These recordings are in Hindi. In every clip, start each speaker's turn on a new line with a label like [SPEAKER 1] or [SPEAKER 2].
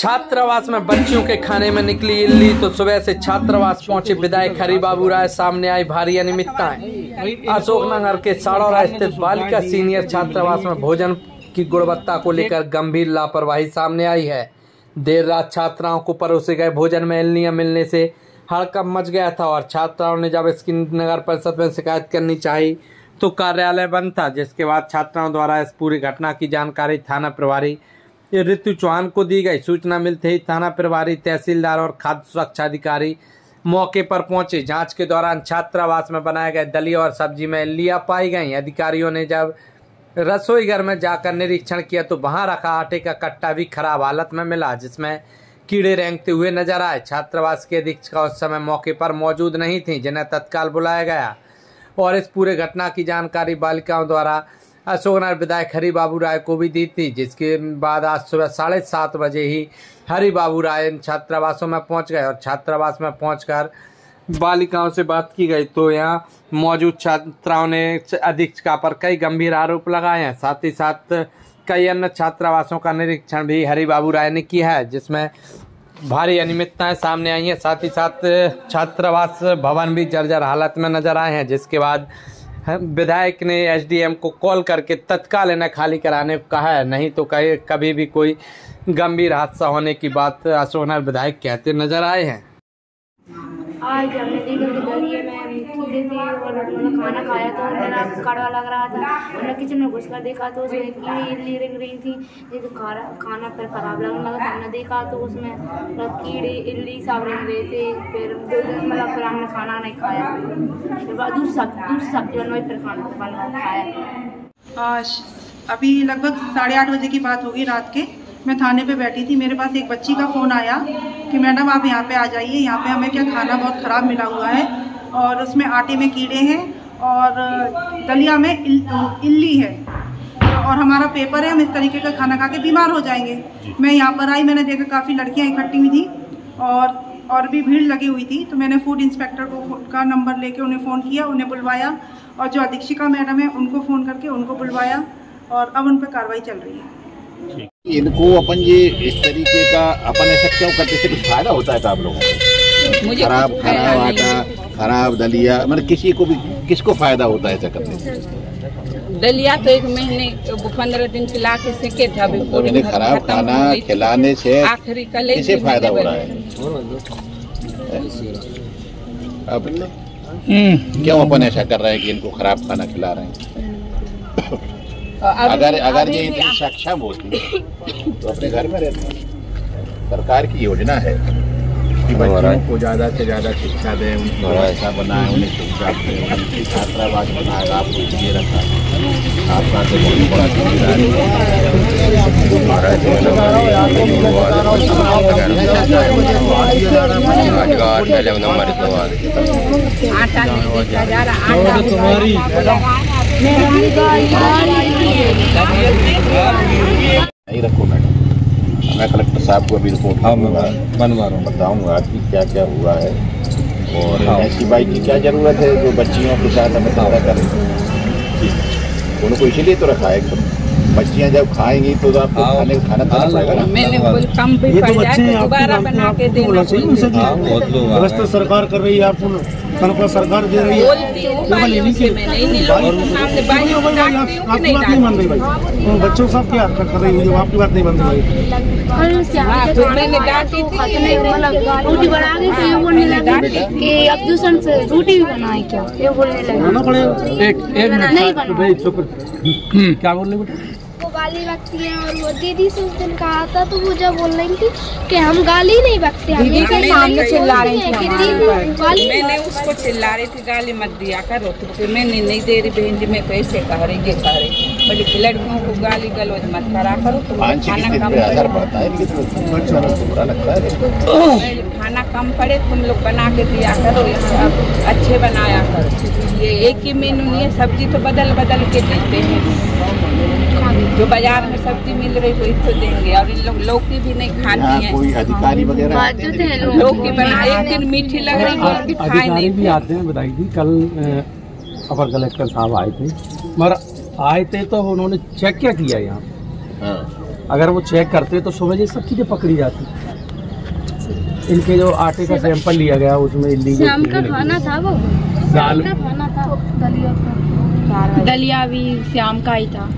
[SPEAKER 1] छात्रावास में बच्चियों के खाने में निकली इल्ली तो सुबह से छात्रावास पहुंचे विधायक हरिबाबू राय, सामने आई भारी अनियमितताएं। अशोकनगर के साड़ौरा स्थित बालिका सीनियर छात्रावास में भोजन की गुणवत्ता को लेकर गंभीर लापरवाही सामने आई है। देर रात छात्राओं को परोसे गए भोजन में इल्लियां मिलने से हड़कंप मच गया था और छात्राओं ने जब इसकी नगर परिषद में शिकायत करनी चाहिए तो कार्यालय बंद था, जिसके बाद छात्राओं द्वारा इस पूरी घटना की जानकारी थाना प्रभारी ऋतु चौहान को दी गई। सूचना मिलते ही थाना प्रभारी, तहसीलदार और खाद्य सुरक्षा अधिकारी मौके पर पहुंचे। जांच के दौरान छात्रावास में बनाए गए दलिया और सब्जी में इल्लियां पाई गई। अधिकारियों ने जब रसोई घर में जाकर निरीक्षण किया तो वहां रखा आटे का कट्टा भी खराब हालत में मिला, जिसमें कीड़े रेंगते हुए नजर आए। छात्रावास के अधीक्षक उस समय मौके पर मौजूद नहीं थी, जिन्हें तत्काल बुलाया गया और इस पूरे घटना की जानकारी बालिकाओं द्वारा अशोकनगर विधायक हरिबाबू राय को भी दी थी। जिसके बाद आज सुबह 7:30 बजे ही हरिबाबू राय छात्रावासों में पहुंच गए और छात्रावास में पहुंचकर बालिकाओं से बात की गई तो यहाँ मौजूद छात्राओं ने अधीक्षका पर कई गंभीर आरोप लगाए हैं। साथ ही साथ कई अन्य छात्रावासों का निरीक्षण भी हरिबाबू राय ने किया है, जिसमें भारी अनियमितताएं सामने आई हैं। साथ ही साथ छात्रावास भवन भी जर्जर हालत में नजर आए हैं, जिसके बाद विधायक ने एसडीएम को कॉल करके तत्काल इन्हें खाली कराने को कहा है, नहीं तो कभी भी कोई गंभीर हादसा होने की बात अशोकनगर विधायक कहते नजर आए हैं।
[SPEAKER 2] आज हमने देखा कि दलिए में कीड़े थे और मतलब खाना खाया तो मेरा कड़वा लग रहा था। हमने किचन में घुसकर देखा तो उसमें कीड़े इल्ली रिंग रही थी, तो खाना फिर खराब लगने लगा। तो हमने देखा तो उसमें मतलब कीड़े इल्ली सब रिंग रहे थे। फिर 2 दिन मतलब फिर हमने खाना नहीं खाया, फिर दूसरी सब्जी बनवाई, फिर खाना बनवा खाया।
[SPEAKER 3] अभी लगभग 8:30 बजे की बात होगी रात के। मैं थाने पे बैठी थी, मेरे पास एक बच्ची का फ़ोन आया कि मैडम आप यहाँ पे आ जाइए, यहाँ पे हमें क्या खाना बहुत ख़राब मिला हुआ है और उसमें आटे में कीड़े हैं और दलिया में इल्ली है और हमारा पेपर है, हम इस तरीके का खाना खा के बीमार हो जाएंगे। मैं यहाँ पर आई, मैंने देखा काफ़ी लड़कियाँ इकट्ठी हुई थी और भी भीड़ लगी हुई थी। तो मैंने फूड इंस्पेक्टर का नंबर लेके उन्हें फ़ोन किया, उन्हें बुलवाया और जो अधीक्षिका मैडम है उनको फ़ोन करके उनको बुलवाया और अब उन पर कार्रवाई चल रही है।
[SPEAKER 4] इनको अपन ये इस तरीके का अपन ऐसा क्यों करते थे? कुछ फायदा होता है तो आप लोगों को? खराब आटा, खराब दलिया, मतलब किसी को भी किसको फायदा होता है ऐसा करने से?
[SPEAKER 5] दलिया तो 1 महीने 15 दिन खिला के सेके था।
[SPEAKER 4] तो खराब खाना खिलाने से
[SPEAKER 5] आखिरी कल
[SPEAKER 4] किसे फायदा हो रहा है? अब क्यों अपन ऐसा कर रहे हैं कि इनको खराब खाना खिला रहे हैं? अगर ये इतनी सक्षम होती तो अपने घर में रहते। सरकार की योजना है कि बच्चों को ज़्यादा से ज़्यादा शिक्षा दें, उनको ऐसा बनाए, उन्हें सुविधा दें, उनकी छात्रावास बनाए। आपको ये रखा आपका तो बहुत बड़ा जिम्मेदारी नहीं रखो मैडम। मैं कलेक्टर साहब को अभी रिपोर्ट बनवा रहा हूँ, बताऊँगा कि क्या क्या हुआ है और ऐसी बाइक की क्या ज़रूरत है जो बच्चियों के साथ हमें पैदा करें। उनको इसीलिए तो रखा है, बच्चियाँ जब खाएंगी तो आपको खाना पड़ेगा ना।
[SPEAKER 5] मैंने कम भी पड़ जाए तो दोबारा बना के देना चाहिए।
[SPEAKER 6] व्यवस्था सरकार कर रही है, आपको तनख्वाह सरकार दे रही है। आपकी बात नहीं मान रही भाई, बच्चों सब क्या कर रही है, आपकी बात नहीं मान रही भाई।
[SPEAKER 2] रोटी बना के ये बोलने लगे कि अब दूसरे से रोटी भी बनाए क्या, ये बोलने लगे
[SPEAKER 6] बनाना पड़ेगा। क्या बोल रहे बेटा?
[SPEAKER 7] गाली बकती हैं और वो दीदी से उस दिन कहा था तो वो जब बोल रही थी कि हम गाली नहीं बकते, हम
[SPEAKER 5] सामने चिल्ला रही थी। मैंने उसको चिल्ला रही थी गाली मत दिया करो, तो मैंने नहीं दे रही बहन जी, मैं कैसे कह रही ये कह रही बोले लड़कियों को गाली गलौज मत करा करो, तो खाना कम पड़े तुम लोग बना के दिया करो, अच्छे बनाया करो। ये एक ही मेनू नहीं है, सब्जी तो बदल बदल के देते हैं। जो बाजार में सब्जी मिल रही वही तो देंगे और इन लोग लौकी भी नहीं खाती है।
[SPEAKER 4] कोई अधिकारी वगैरह
[SPEAKER 5] लौकी बना एक दिन मीठी लग रही है,
[SPEAKER 6] अधिकारी भी आते हैं। बताई थी कल अपर कलेक्टर साहब आए थे, मगर आए थे तो उन्होंने चेक क्या किया यहाँ अगर वो चेक करते तो सुबह ये सब चीज़ें पकड़ी जाती। इनके जो आटे का सैंपल लिया गया उसमें इल्लीगल
[SPEAKER 7] शाम का खाना था, वो
[SPEAKER 6] दाल
[SPEAKER 7] का खाना था, दलिया भी शाम का ही था।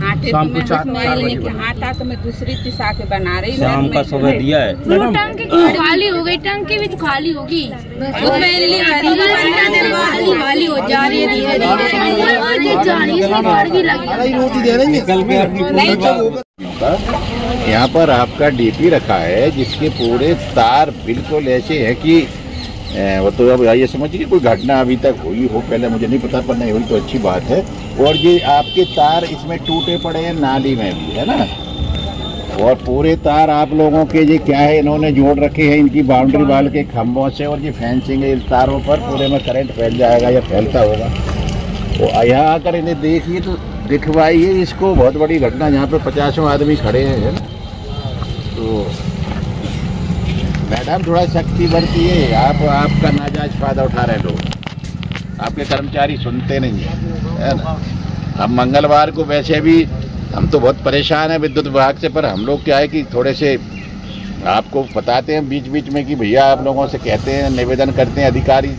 [SPEAKER 5] आटे
[SPEAKER 6] शाम
[SPEAKER 5] तो
[SPEAKER 6] को
[SPEAKER 5] मैं
[SPEAKER 6] 4 बजे
[SPEAKER 5] आटा तो मैं दूसरी पिसा के बना रही
[SPEAKER 6] शाम का सुबह दिया है।
[SPEAKER 7] वो टंकी खाली हो गई, टंकी भी तो खाली होगी, खाली हो जा रही है धीरे।
[SPEAKER 4] यहाँ पर आपका डीपी रखा है जिसके पूरे तार बिल्कुल ऐसे है कि वो तो अब ये समझिए कोई घटना अभी तक हुई हो, पहले मुझे नहीं पता, पर नहीं हुई तो अच्छी बात है। और ये आपके तार इसमें टूटे पड़े हैं, नाली में भी है ना, और पूरे तार आप लोगों के ये क्या है, इन्होंने जोड़ रखे हैं इनकी बाउंड्री वाल के खंभों से, और ये फेंसिंग है इन तारों पर, पूरे में करंट फैल जाएगा या फैलता होगा। तो यहाँ आकर इन्हें देखिए तो दिखवाइए इसको, बहुत बड़ी घटना, यहाँ पे 50 आदमी खड़े हैं है ना। तो मैडम थोड़ा सख्ती बरतिए, आपका नाजायज फायदा उठा रहे लोग, आपके कर्मचारी सुनते नहीं है ना। हम मंगलवार को वैसे भी हम तो बहुत परेशान हैं विद्युत विभाग से, पर हम लोग क्या है कि थोड़े से आपको बताते हैं बीच बीच में कि भैया आप लोगों से कहते हैं, निवेदन करते हैं, अधिकारी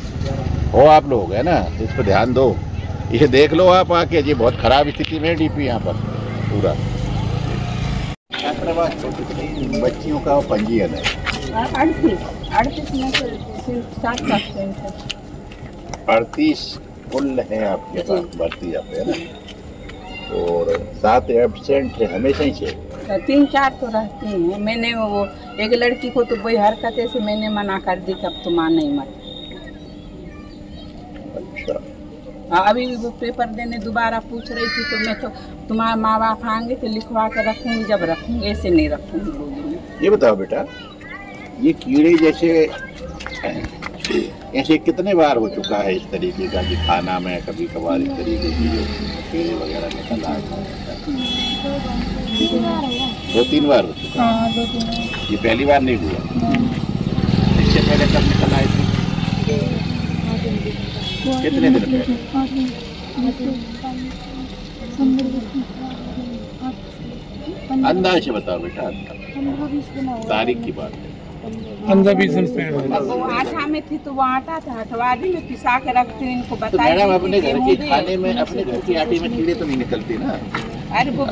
[SPEAKER 4] हो आप लोग है ना, इस पर ध्यान दो, इसे देख लो आप आके, ये बहुत खराब स्थिति में डीपी यहाँ पर पूरा। छात्रावास छोटी बच्चियों का पंजीयन है 38 कुल है आपके पास भर्ती यहाँ पे है ना, और 7 एब्सेंट है हमेशा ही से
[SPEAKER 5] 3-4 तो रहती हैं। मैंने वो एक लड़की को तो वही हरकत से मैंने मना कर दी कि अब तुम नहीं मत।
[SPEAKER 4] अच्छा,
[SPEAKER 5] अभी भी वो पेपर देने दोबारा पूछ रही थी, तो मैं तो तुम्हारे माँ बाप आएंगे तो लिखवा कर रखूँगी, जब रखूँगी, ऐसे नहीं रखूँगी।
[SPEAKER 4] ये बताओ बेटा, ये कीड़े जैसे ऐसे कितने बार हो चुका है इस तरीके का कि खाना में कभी कभार इस तरीके की जो कीड़े वगैरह निकल आए? 2-3 बार हो चुका है। ये पहली बार नहीं हुआ? इससे पहले कब निकल आए थे? कितने दिन पहले? अंदाज से बताओ बेटा, तारीख की बात है।
[SPEAKER 5] वो आटा में थी तो वो आटा था, हटवादी में पिसा के रखती हूँ, इनको
[SPEAKER 4] तो
[SPEAKER 5] बताया।
[SPEAKER 4] मैडम अपने घर के खाने में, अपने घर की आटे में कीड़े तो नहीं निकलते ना?
[SPEAKER 5] अरे वो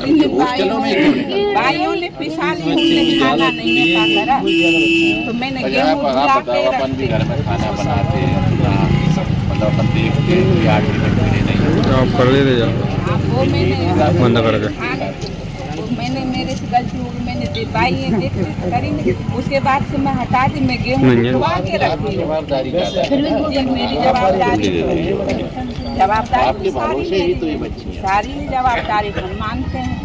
[SPEAKER 4] भाइयों
[SPEAKER 5] ने पिसा ली, उनने खाना नहीं खाता, तो मैंने
[SPEAKER 4] आप बताओ, अपन भी घर में खाना बनाते हैं, मतलब अपन देखते हैं कि आटे में कीड़े नहीं,
[SPEAKER 1] आप कर ले जाओ,
[SPEAKER 5] वो मैंने
[SPEAKER 1] बंद कर दे।
[SPEAKER 5] मैंने मेरे से गलती होगी, मैंने दबाई है, देख करी, उसके बाद से मैं हटा दी, मैं गेहूँ धुआ के रखी,
[SPEAKER 4] जवाबदारी का
[SPEAKER 5] मेरी जवाबदारी
[SPEAKER 4] आपके भरोसे ही तो ये बच्ची है।
[SPEAKER 5] सारी जवाबदारी हम मानते हैं।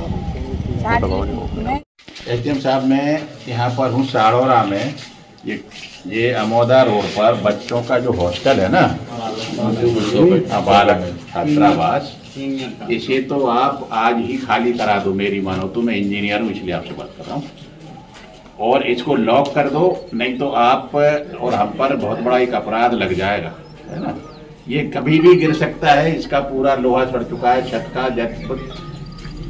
[SPEAKER 4] एसडीएम साहब, मैं यहाँ पर हूँ साड़ौरा में, ये अमोदा रोड पर बच्चों का जो हॉस्टल है ना, बालक छात्रावास, इसे तो आप आज ही खाली करा दो, मेरी मानो तो, मैं इंजीनियर हूँ इसलिए आपसे बात कर रहा हूँ, और इसको लॉक कर दो, नहीं तो आप और हम पर बहुत बड़ा एक अपराध लग जाएगा है ना। ये कभी भी गिर सकता है, इसका पूरा लोहा चढ़ चुका है छत का, जब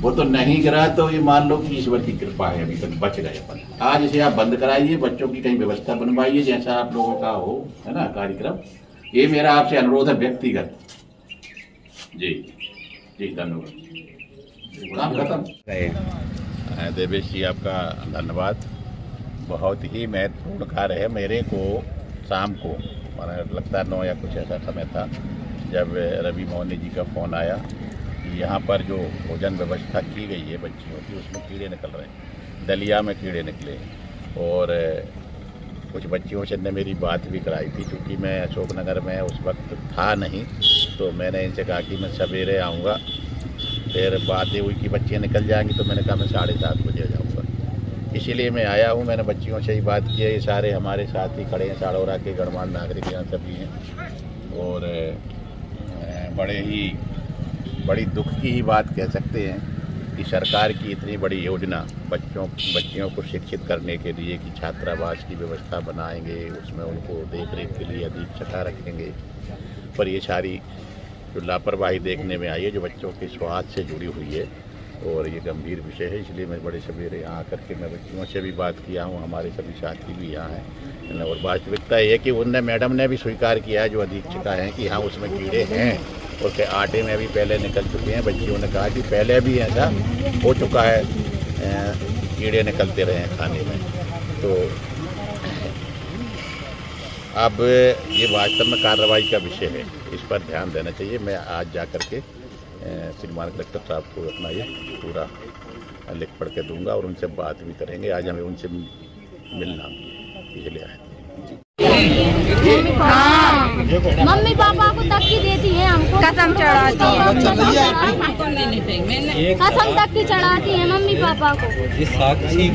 [SPEAKER 4] वो तो नहीं गिरा तो ये मान लो कि ईश्वर की कृपा है, अभी तक बच गए अपन। आज इसे आप बंद कराइए, बच्चों की कहीं व्यवस्था बनवाइए, जैसा आप लोगों का हो है ना कार्यक्रम। ये मेरा आपसे अनुरोध है व्यक्तिगत। जी जी, धन्यवाद। खत्म। देवेश जी, आपका धन्यवाद। बहुत ही महत्वपूर्ण कार्य है। मेरे को शाम को, माना लगता है 9 या कुछ ऐसा समय था, जब रवि मोहनी जी का फ़ोन आया कि यहाँ पर जो भोजन व्यवस्था की गई है बच्चियों की, उसमें कीड़े निकल रहे हैं, दलिया में कीड़े निकले, और कुछ बच्चियों से ने मेरी बात भी कराई थी, क्योंकि मैं अशोकनगर में उस वक्त था नहीं, तो मैंने इनसे कहा कि मैं सवेरे आऊँगा। फिर बातें हुई कि बच्चियाँ निकल जाएंगी, तो मैंने कहा मैं 7:30 बजे जाऊँगा, इसीलिए मैं आया हूँ। मैंने बच्चियों से ही बात की है, ये सारे हमारे साथ ही खड़े हैं, साड़ौरा के गणमान्य नागरिक यहाँ सभी हैं, और बड़ी दुख की ही बात कह सकते हैं कि सरकार की इतनी बड़ी योजना बच्चियों को शिक्षित करने के लिए कि छात्रावास की व्यवस्था बनाएंगे, उसमें उनको देख रेख के लिए अधीक्षक रखेंगे, पर ये सारी जो लापरवाही देखने में आई है, जो बच्चों के स्वास्थ्य से जुड़ी हुई है, और ये गंभीर विषय है, इसलिए मैं बड़े सवेरे यहाँ आकर के मैं बच्चियों से भी बात किया हूँ, हमारे सभी साथी भी यहाँ हैं। और वास्तविकता ये है कि उनने मैडम ने भी स्वीकार किया है, जो अधीक्षिका हैं, कि हाँ उसमें कीड़े हैं और के आटे में भी पहले निकल चुके हैं। बच्चियों ने कहा कि पहले भी ऐसा हो चुका है, कीड़े निकलते रहे हैं खाने में। तो अब ये वास्तव में कार्रवाई का विषय है, इस पर ध्यान देना चाहिए। मैं आज जा कर के श्रीमान कलेक्टर साहब को अपना ये पूरा लिख पढ़ के दूंगा और उनसे बात भी करेंगे। आज हमें उनसे मिलना इसलिए आए।
[SPEAKER 7] मम्मी पापा को धक्की देती है, हमको कसम चढ़ाती है, कसम धक्की चढ़ाती है मम्मी पापा को।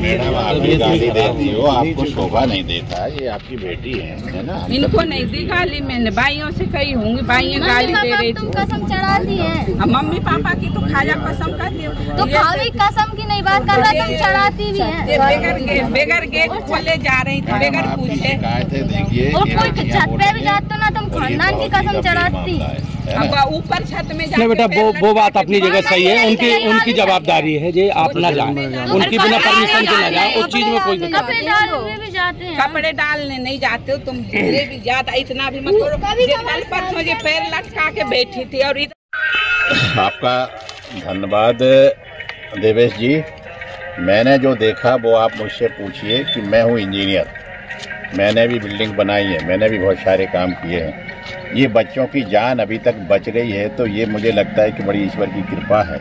[SPEAKER 4] मैडम आप ये गाली देती हो, आपको शोभा नहीं देता, ये आपकी बेटी है ना।
[SPEAKER 5] इनको नहीं दी गाली, मैंने भाइयों से कही होंगी, भाइयाँ गाली दे रही
[SPEAKER 7] तुम कसम चढ़ाती है।
[SPEAKER 5] मम्मी पापा की तो खाया कसम करती हो,
[SPEAKER 7] तो खाली कसम की नहीं बात कर रहा, तुम चढ़ाती भी है।
[SPEAKER 5] बेगर गेट खोले जा रही थी, बेगर पूछे।
[SPEAKER 4] देखिए
[SPEAKER 7] और कोई छत पे भी जाते ना, तुम खानदान की कसम चढ़ाती।
[SPEAKER 5] अब ऊपर छत में
[SPEAKER 6] नहीं बेटा, वो बात अपनी जगह सही है, उनकी जवाबदारी है जी, आप ना जाएं, उनकी बिना परमिशन के ना जाएं, उस चीज में कोई
[SPEAKER 7] कपड़े डालने भी जाते हैं।
[SPEAKER 5] कपड़े डालने नहीं जाते हो तुम, धीरे भी ज्यादा इतना भी मत करो। कल परसों ये पैर लटका के बैठी थी। और
[SPEAKER 4] आपका धन्यवाद देवेश जी। मैंने जो देखा वो आप मुझसे पूछिए कि मैं हूँ इंजीनियर, मैंने भी बिल्डिंग बनाई है, मैंने भी बहुत सारे काम किए हैं। ये बच्चों की जान अभी तक बच गई है तो ये मुझे लगता है कि बड़ी ईश्वर की कृपा है।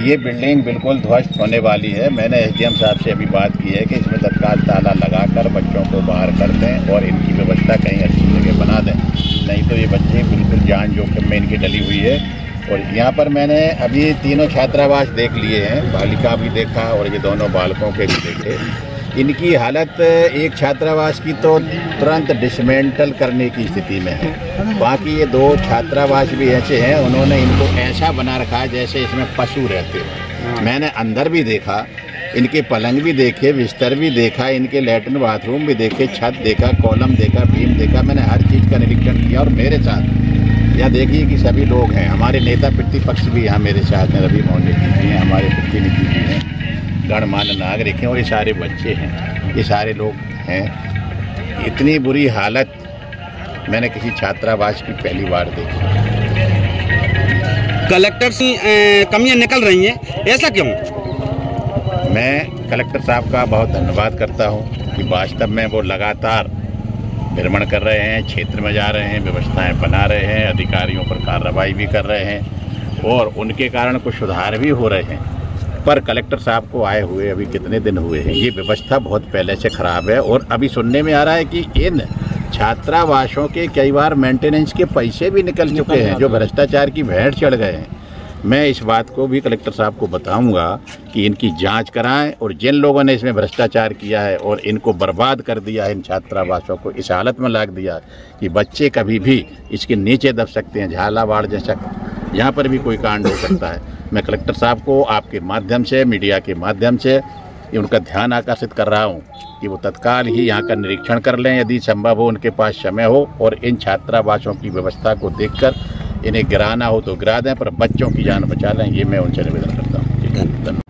[SPEAKER 4] ये बिल्डिंग बिल्कुल ध्वस्त होने वाली है। मैंने एसडीएम साहब से अभी बात की है कि इसमें तत्काल ताला लगाकर बच्चों को बाहर कर दें और इनकी व्यवस्था कहीं अच्छी जगह बना दें, नहीं तो ये बच्चे बिल्कुल जान जोखिम में इनकी डली हुई है। और यहाँ पर मैंने अभी तीनों छात्रावास देख लिए हैं, बालिका भी देखा और ये दोनों बालकों के भी देखे। इनकी हालत एक छात्रावास की तो तुरंत डिसमेंटल करने की स्थिति में है। बाकी ये दो छात्रावास भी ऐसे हैं, उन्होंने इनको ऐसा बना रखा है जैसे इसमें पशु रहते हैं। मैंने अंदर भी देखा, इनके पलंग भी देखे, बिस्तर भी देखा, इनके लैट्रिन बाथरूम भी देखे, छत देखा, कॉलम देखा, बीम देखा। मैंने हर चीज़ का निरीक्षण किया और मेरे साथ यहाँ देखिए कि सभी लोग हैं, हमारे नेता प्रतिपक्ष भी यहाँ मेरे साथ हैं, रवि मोहन जी भी हैं, हमारे प्रतिनिधि भी हैं, गणमान्य नागरिक हैं और ये सारे बच्चे हैं, ये सारे लोग हैं। इतनी बुरी हालत मैंने किसी छात्रावास की पहली बार देखी।
[SPEAKER 6] कलेक्टर से कमियां निकल रही हैं, ऐसा क्यों?
[SPEAKER 4] मैं कलेक्टर साहब का बहुत धन्यवाद करता हूं कि वास्तव में वो लगातार भ्रमण कर रहे हैं, क्षेत्र में जा रहे हैं, व्यवस्थाएं बना रहे हैं, अधिकारियों पर कार्रवाई भी कर रहे हैं और उनके कारण कुछ सुधार भी हो रहे हैं। पर कलेक्टर साहब को आए हुए अभी कितने दिन हुए हैं, ये व्यवस्था बहुत पहले से ख़राब है और अभी सुनने में आ रहा है कि इन छात्रावासों के कई बार मेंटेनेंस के पैसे भी निकल चुके हैं, जो भ्रष्टाचार की भेंट चढ़ गए हैं। मैं इस बात को भी कलेक्टर साहब को बताऊंगा कि इनकी जांच कराएं और जिन लोगों ने इसमें भ्रष्टाचार किया है और इनको बर्बाद कर दिया है, इन छात्रावासों को इस हालत में ला दिया कि बच्चे कभी भी इसके नीचे दब सकते हैं, झालावाड़ जैसा यहाँ पर भी कोई कांड हो सकता है। मैं कलेक्टर साहब को आपके माध्यम से, मीडिया के माध्यम से उनका ध्यान आकर्षित कर रहा हूँ कि वो तत्काल ही यहाँ का निरीक्षण कर लें, यदि संभव हो, उनके पास समय हो, और इन छात्रावासों की व्यवस्था को देखकर इन्हें गिराना हो तो गिरा दें, पर बच्चों की जान बचा लें, ये मैं उनसे निवेदन करता हूँ।